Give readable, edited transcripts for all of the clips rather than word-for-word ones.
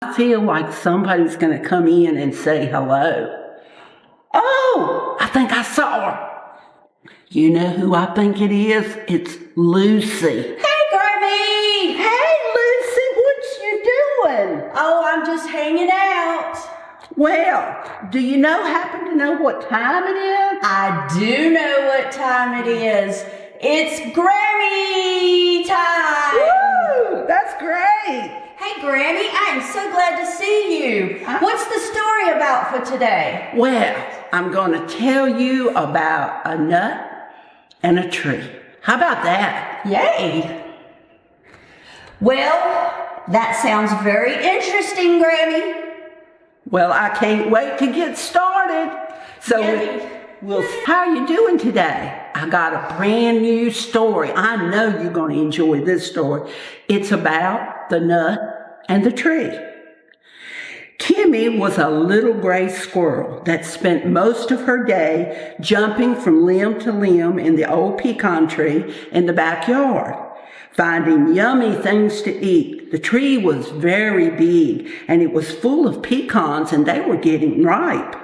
I feel like somebody's going to come in and say hello. Oh, I think I saw her. You know who I think it is? It's Lucy. Hey, Grammie! Hey, Lucy, what you doing? Oh, I'm just hanging out. Well, do you happen to know what time it is? I do know what time it is. It's Grammie time! Woo! That's great! Hey, Grammie, I am so glad to see you. What's the story about for today? Well, I'm going to tell you about a nut and a tree. How about that? Yay! Well, that sounds very interesting, Grammie. Well, I can't wait to get started. So, how are you doing today? I got a brand new story. I know you're going to enjoy this story. It's about the nut and the tree. Kimmie was a little gray squirrel that spent most of her day jumping from limb to limb in the old pecan tree in the backyard, finding yummy things to eat. The tree was very big, and it was full of pecans, and they were getting ripe.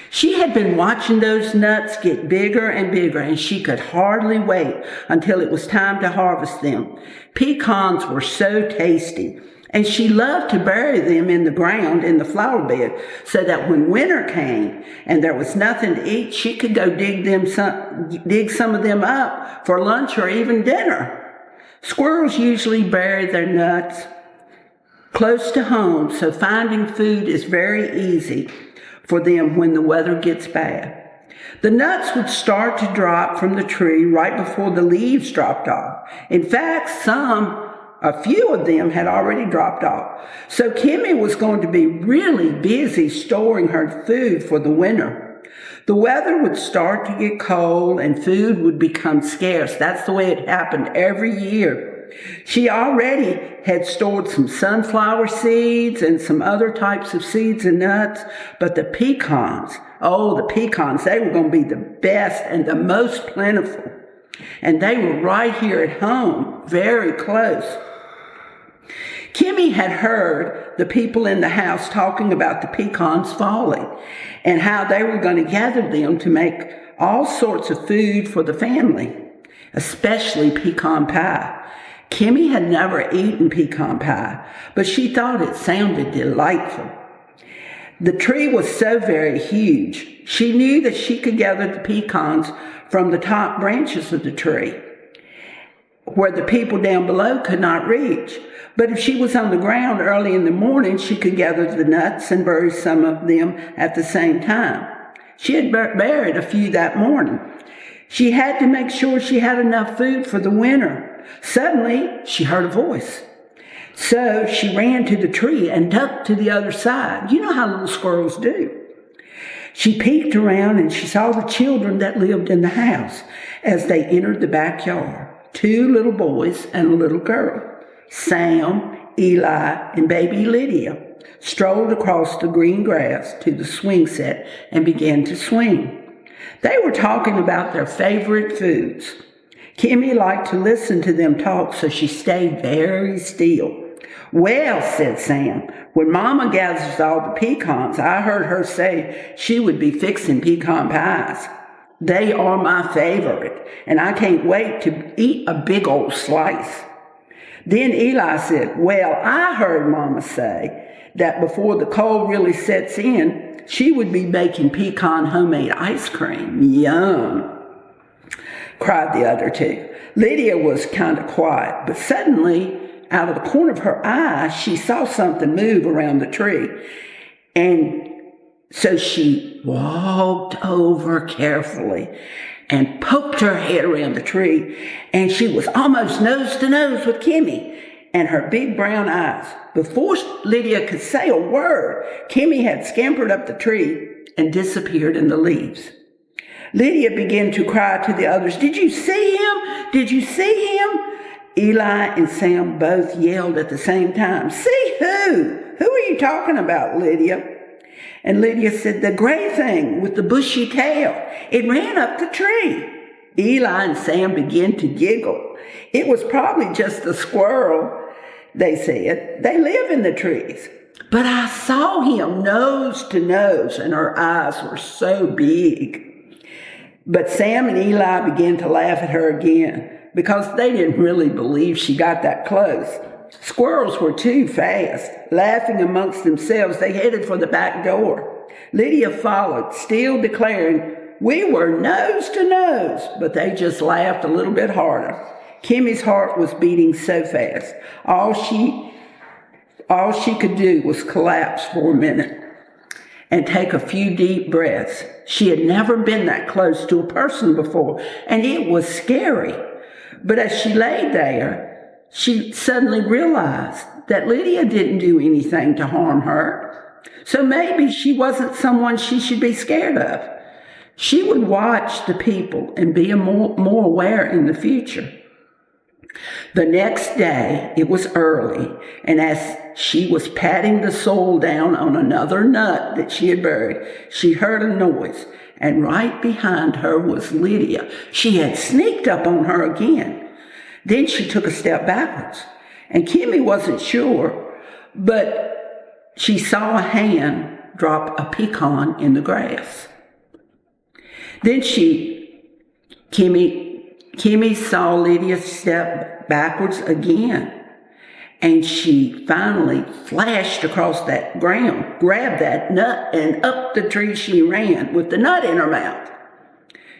She had been watching those nuts get bigger and bigger, and she could hardly wait until it was time to harvest them. Pecans were so tasty, and she loved to bury them in the ground in the flower bed so that when winter came and there was nothing to eat, she could go dig some of them up for lunch or even dinner. Squirrels usually bury their nuts close to home, so finding food is very easy for them when the weather gets bad. The nuts would start to drop from the tree right before the leaves dropped off. In fact, a few of them had already dropped off. So Kimmie was going to be really busy storing her food for the winter. The weather would start to get cold and food would become scarce. That's the way it happened every year. She already had stored some sunflower seeds and some other types of seeds and nuts, but the pecans, they were going to be the best and the most plentiful. And they were right here at home, very close. Kimmie had heard the people in the house talking about the pecans falling and how they were going to gather them to make all sorts of food for the family, especially pecan pie. Kimmie had never eaten pecan pie, but she thought it sounded delightful. The tree was so very huge, she knew that she could gather the pecans from the top branches of the tree, where the people down below could not reach. But if she was on the ground early in the morning, she could gather the nuts and bury some of them at the same time. She had buried a few that morning. She had to make sure she had enough food for the winter. Suddenly, she heard a voice. So she ran to the tree and ducked to the other side. You know how little squirrels do. She peeked around and she saw the children that lived in the house as they entered the backyard. 2 little boys and a little girl. Sam, Eli, and baby Lydia strolled across the green grass to the swing set and began to swing. They were talking about their favorite foods. Kimmie liked to listen to them talk, so she stayed very still. Well, said Sam, when Mama gathers all the pecans, I heard her say she would be fixing pecan pies. They are my favorite, and I can't wait to eat a big old slice. Then Eli said, well, I heard Mama say that before the cold really sets in, she would be making pecan homemade ice cream. Yum, cried the other 2. Lydia was kind of quiet, but suddenly, out of the corner of her eye, she saw something move around the tree. And so she walked over carefully and poked her head around the tree, and she was almost nose to nose with Kimmie and her big brown eyes. Before Lydia could say a word, Kimmie had scampered up the tree and disappeared in the leaves. Lydia began to cry to the others, did you see him? Did you see him? Eli and Sam both yelled at the same time, see who? Who are you talking about, Lydia? And Lydia said, the gray thing with the bushy tail. It ran up the tree. Eli and Sam began to giggle. It was probably just a squirrel, they said. They live in the trees. But I saw him nose to nose, and her eyes were so big. But Sam and Eli began to laugh at her again because they didn't really believe she got that close. Squirrels were too fast. Laughing amongst themselves, they headed for the back door. Lydia followed, still declaring, "We were nose to nose," but they just laughed a little bit harder. Kimmie's heart was beating so fast. All she could do was collapse for a minute and take a few deep breaths. She had never been that close to a person before, and it was scary. But as she lay there, she suddenly realized that Lydia didn't do anything to harm her. So maybe she wasn't someone she should be scared of. She would watch the people and be more aware in the future. The next day, it was early, and as she was patting the soil down on another nut that she had buried, she heard a noise, and right behind her was Lydia. She had sneaked up on her again. Then she took a step backwards, and Kimmie wasn't sure, but she saw a hand drop a pecan in the grass. Then Kimmie saw Lydia step backwards again, and she finally flashed across that ground, grabbed that nut, and up the tree she ran with the nut in her mouth.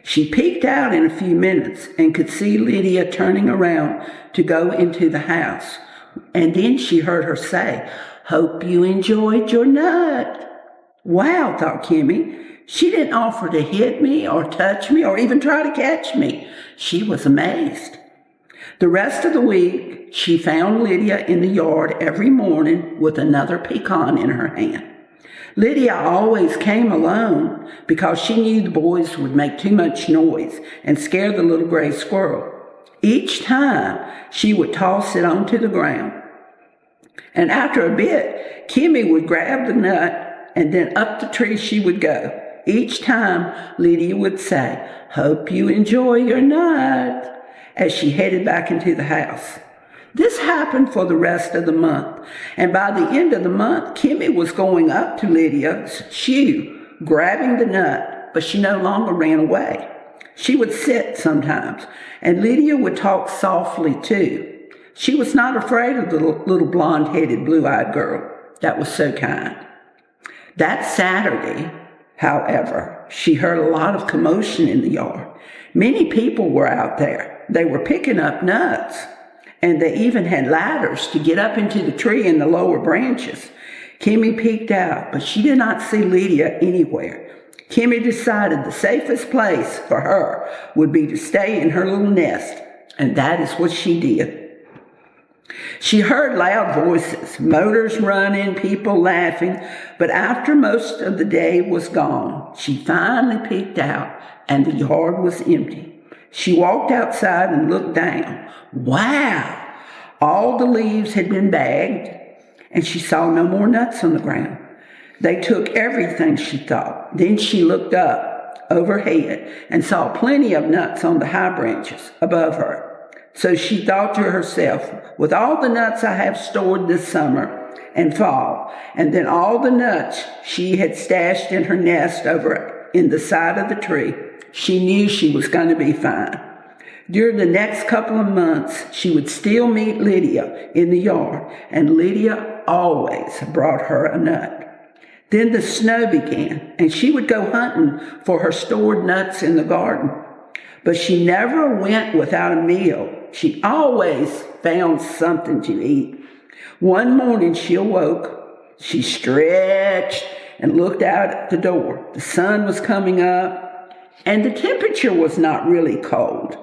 She peeked out in a few minutes and could see Lydia turning around to go into the house. And then she heard her say, "Hope you enjoyed your nut." Wow, thought Kimmie. She didn't offer to hit me or touch me or even try to catch me. She was amazed. The rest of the week, she found Lydia in the yard every morning with another pecan in her hand. Lydia always came alone because she knew the boys would make too much noise and scare the little gray squirrel. Each time, she would toss it onto the ground. And after a bit, Kimmie would grab the nut, and then up the tree she would go. Each time, Lydia would say, "Hope you enjoy your nut," as she headed back into the house. This happened for the rest of the month, and by the end of the month, Kimmie was going up to Lydia's shoe, grabbing the nut, but she no longer ran away. She would sit sometimes, and Lydia would talk softly too. She was not afraid of the little blonde-headed, blue-eyed girl that was so kind. That Saturday, however, she heard a lot of commotion in the yard. Many people were out there. They were picking up nuts, and they even had ladders to get up into the tree in the lower branches. Kimmie peeked out, but she did not see Lydia anywhere. Kimmie decided the safest place for her would be to stay in her little nest, and that is what she did. She heard loud voices, motors running, people laughing, but after most of the day was gone, she finally peeked out, and the yard was empty. She walked outside and looked down. Wow! All the leaves had been bagged, and she saw no more nuts on the ground. They took everything, she thought. Then she looked up overhead and saw plenty of nuts on the high branches above her. So she thought to herself, with all the nuts I have stored this summer and fall, and then all the nuts she had stashed in her nest over in the side of the tree, she knew she was going to be fine. During the next couple of months, she would still meet Lydia in the yard, and Lydia always brought her a nut. Then the snow began, and she would go hunting for her stored nuts in the garden. But she never went without a meal. She always found something to eat. One morning she awoke, she stretched and looked out at the door. The sun was coming up, and the temperature was not really cold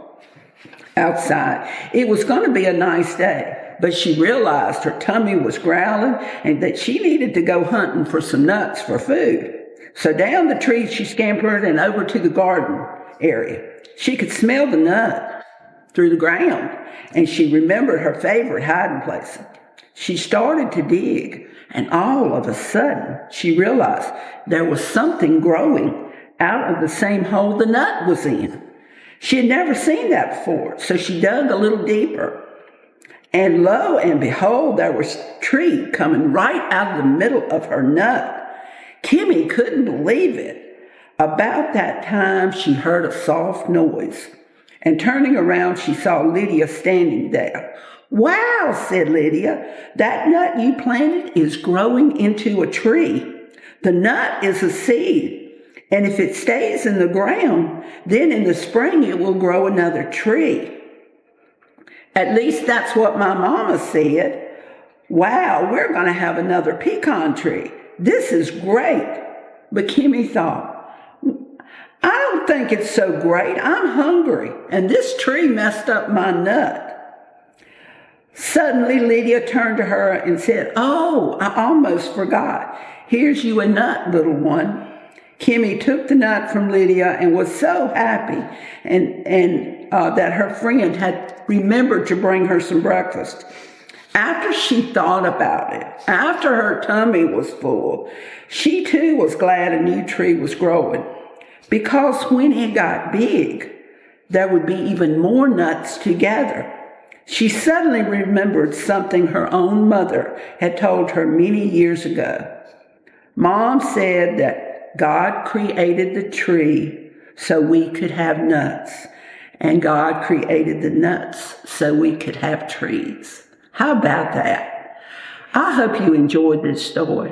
outside. It was going to be a nice day, but she realized her tummy was growling and that she needed to go hunting for some nuts for food. So down the tree she scampered and over to the garden area. She could smell the nut through the ground, and she remembered her favorite hiding place. She started to dig, and all of a sudden, she realized there was something growing out of the same hole the nut was in. She had never seen that before, so she dug a little deeper, And lo and behold, there was a tree coming right out of the middle of her nut. Kimmie couldn't believe it. About that time, she heard a soft noise. And turning around, she saw Lydia standing there. "Wow," said Lydia, "that nut you planted is growing into a tree. The nut is a seed, and if it stays in the ground, then in the spring it will grow another tree. At least that's what my mama said. Wow, we're going to have another pecan tree. This is great." But Kimmie thought, "I don't think it's so great. I'm hungry, and this tree messed up my nut." Suddenly, Lydia turned to her and said, "Oh, I almost forgot. Here's you a nut, little one." Kimmie took the nut from Lydia and was so happy that her friend had remembered to bring her some breakfast. After she thought about it, after her tummy was full, she too was glad a new tree was growing, because when it got big, there would be even more nuts to gather. She suddenly remembered something her own mother had told her many years ago. Mom said that God created the tree so we could have nuts, and God created the nuts so we could have trees. How about that? I hope you enjoyed this story.